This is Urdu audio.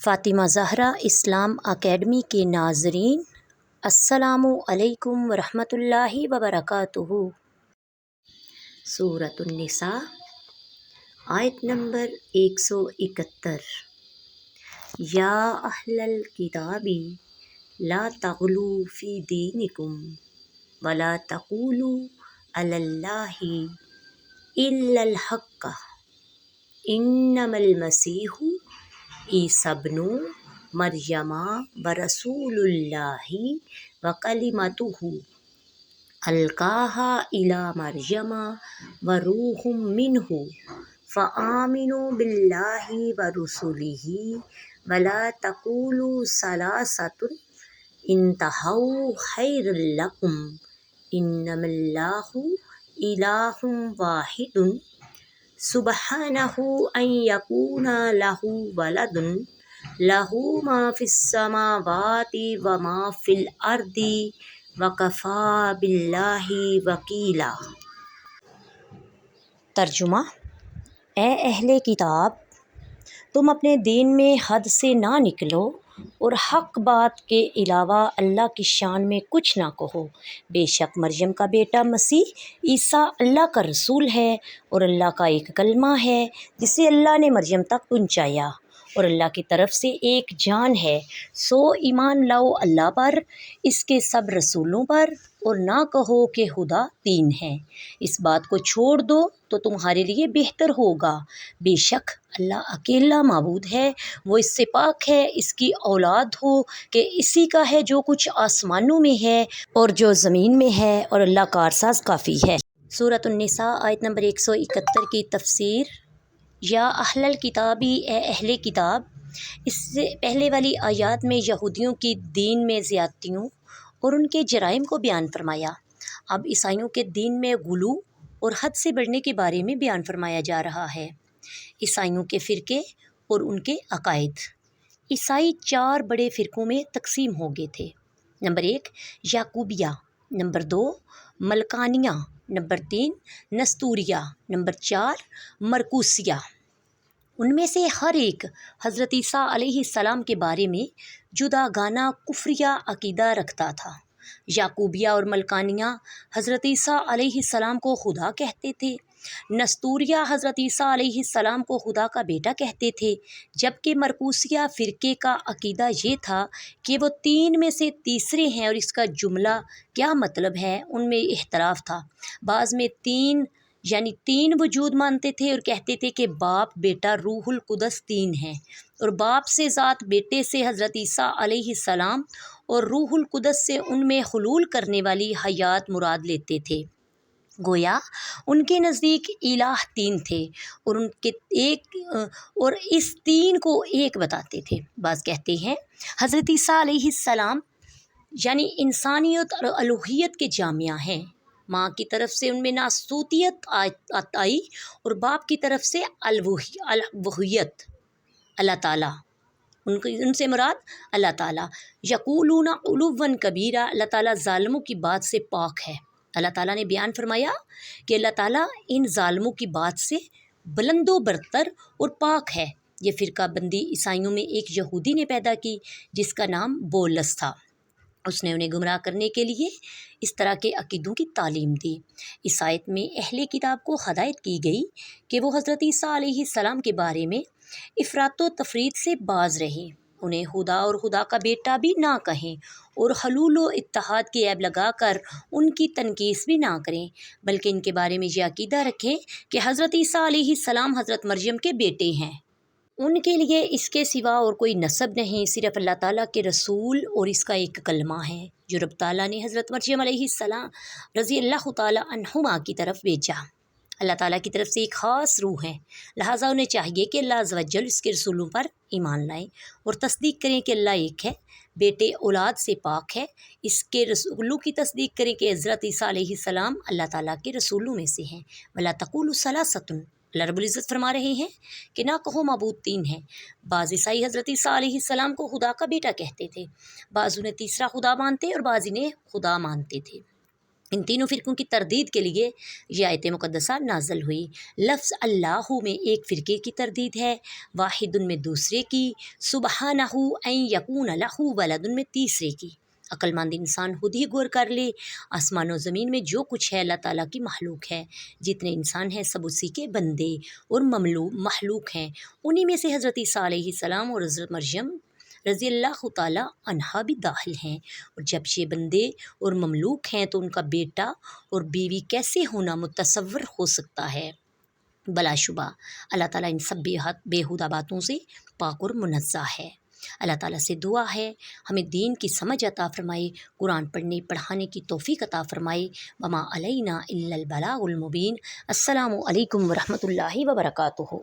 فاطمہ زہرا اسلام اکیڈمی کے ناظرین، السلام علیکم ورحمۃ اللہ وبرکاتہ۔ سورۃ النساء آیت نمبر 171۔ یا اہل الکتاب لا تغلوا فی دینکم ولا تقولوا علی اللہ الا الحق انما المسیح عیسی ابن مریم ورسول اللہ وکلمتہ القاها الی مریم وروح منہ فآمنوا باللہ ورسلہ ولا تقولوا ثلاثۃ انتہوا خیر لکم انما اللہ الہ واحد سبحانہ ان یکون لہ ولد لہ ما فی السماوات وما فی الارض وکفی باللہ وکیلا۔ ترجمہ: اے اہل کتاب، تم اپنے دین میں حد سے نہ نکلو اور حق بات کے علاوہ اللہ کی شان میں کچھ نہ کہو۔ بے شک مریم کا بیٹا مسیح عیسیٰ اللہ کا رسول ہے اور اللہ کا ایک کلمہ ہے جسے اللہ نے مریم تک پہنچایا، اور اللہ کی طرف سے ایک جان ہے۔ سو ایمان لاؤ اللہ پر، اس کے سب رسولوں پر، اور نہ کہو کہ خدا تین ہے۔ اس بات کو چھوڑ دو تو تمہارے لیے بہتر ہوگا۔ بے شک اللہ اکیلا معبود ہے، وہ اس سے پاک ہے اس کی اولاد ہو کہ اسی کا ہے جو کچھ آسمانوں میں ہے اور جو زمین میں ہے، اور اللہ کارساز کافی ہے۔ سورۃ النساء آیت نمبر 171 کی تفسیر: یا اہل الکتابی، اے اہل کتاب۔ اس سے پہلے والی آیات میں یہودیوں کی دین میں زیادتیوں اور ان کے جرائم کو بیان فرمایا۔ اب عیسائیوں کے دین میں غلو اور حد سے بڑھنے کے بارے میں بیان فرمایا جا رہا ہے۔ عیسائیوں کے فرقے اور ان کے عقائد۔ عیسائی 4 بڑے فرقوں میں تقسیم ہو گئے تھے۔ نمبر 1 یعقوبیہ، نمبر 2 ملکانیہ، نمبر 3 نستوریہ، نمبر 4 مرکوسیہ۔ ان میں سے ہر ایک حضرت عیسیٰ علیہ السلام کے بارے میں جداگانہ کفریہ عقیدہ رکھتا تھا۔ یعقوبیہ اور ملکانیہ حضرت عیسیٰ علیہ السلام کو خدا کہتے تھے۔ نستوریہ حضرت عیسیٰ علیہ السلام کو خدا کا بیٹا کہتے تھے، جبکہ مرکوسیہ فرقے کا عقیدہ یہ تھا کہ وہ 3 میں سے تیسرے ہیں، اور اس کا جملہ کیا مطلب ہے ان میں اختلاف تھا۔ بعض میں 3 یعنی 3 وجود مانتے تھے اور کہتے تھے کہ باپ، بیٹا، روح القدس 3 ہیں، اور باپ سے ذات، بیٹے سے حضرت عیسیٰ علیہ السلام اور روح القدس سے ان میں حلول کرنے والی حیات مراد لیتے تھے۔ گویا ان کے نزدیک الہ 3 تھے اور اور اس 3 کو ایک بتاتے تھے۔ بعض کہتے ہیں حضرت عیسیٰ علیہ السلام یعنی انسانیت اور الوہیت کے جامعہ ہیں۔ ماں کی طرف سے ان میں ناسوتیت آئی اور باپ کی طرف سے الوہیت، اللہ تعالیٰ، ان سے مراد اللہ تعالیٰ۔ یقولون علوا کبیرہ، اللہ تعالیٰ ظالموں کی بات سے پاک ہے۔ اللہ تعالیٰ نے بیان فرمایا کہ اللہ تعالیٰ ان ظالموں کی بات سے بلند و برتر اور پاک ہے۔ یہ فرقہ بندی عیسائیوں میں ایک یہودی نے پیدا کی جس کا نام بولس تھا۔ اس نے انہیں گمراہ کرنے کے لیے اس طرح کے عقیدوں کی تعلیم دی۔ اس آیت میں اہل کتاب کو ہدایت کی گئی کہ وہ حضرت عیسیٰ علیہ السلام کے بارے میں افراط و تفرید سے باز رہیں، انہیں خدا اور خدا کا بیٹا بھی نہ کہیں، اور حلول و اتحاد کی عیب لگا کر ان کی تنقیص بھی نہ کریں، بلکہ ان کے بارے میں یہ عقیدہ رکھیں کہ حضرت عیسیٰ علیہ السلام حضرت مریم کے بیٹے ہیں۔ ان کے لیے اس کے سوا اور کوئی نسب نہیں، صرف اللہ تعالیٰ کے رسول اور اس کا ایک کلمہ ہے جو رب تعالیٰ نے حضرت مریم علیہ السلام رضی اللہ تعالیٰ عنہما کی طرف بھیجا۔ اللہ تعالیٰ کی طرف سے ایک خاص روح ہے، لہٰذا انہیں چاہیے کہ اللہ عز و جل اس کے رسولوں پر ایمان لائیں اور تصدیق کریں کہ اللہ ایک ہے، بیٹے اولاد سے پاک ہے۔ اس کے رسولوں کی تصدیق کریں کہ حضرت عیسیٰ علیہ السلام اللہ تعالیٰ کے رسولوں میں سے ہیں۔ ولا تقولوا ثلاثۃ، اللہ رب العزت فرما رہے ہیں کہ نہ کہو معبود 3 ہیں۔ بعض عیسائی حضرت عیسیٰ علیہ السلام کو خدا کا بیٹا کہتے تھے، بعض انہیں تیسرا خدا مانتے اور بعض انہیں خدا مانتے تھے۔ ان تینوں فرقوں کی تردید کے لیے یہ آیت مقدسہ نازل ہوئی۔ لفظ اللہ میں ایک فرقے کی تردید ہے، واحد میں دوسرے کی، سبحانہ ان یکون لہ ولد میں تیسرے کی۔ عقل مند انسان خود ہی غور کر لے، آسمان و زمین میں جو کچھ ہے اللہ تعالیٰ کی مخلوق ہے، جتنے انسان ہیں سب اسی کے بندے اور مخلوق ہیں۔ انہی میں سے حضرت عیسیٰ علیہ السلام اور حضرت مریم رضی اللہ تعالیٰ عنہا بھی داخل ہیں، اور جب یہ بندے اور مملوک ہیں تو ان کا بیٹا اور بیوی کیسے ہونا متصور ہو سکتا ہے؟ بلا شبہ اللہ تعالیٰ ان سب بیہودہ باتوں سے پاک اور منزہ ہے۔ اللہ تعالیٰ سے دعا ہے ہمیں دین کی سمجھ عطا فرمائے، قرآن پڑھنے پڑھانے کی توفیق عطا فرمائے۔ وما علینا الا البلاغ المبین۔ السلام علیکم ورحمۃ اللہ وبرکاتہ۔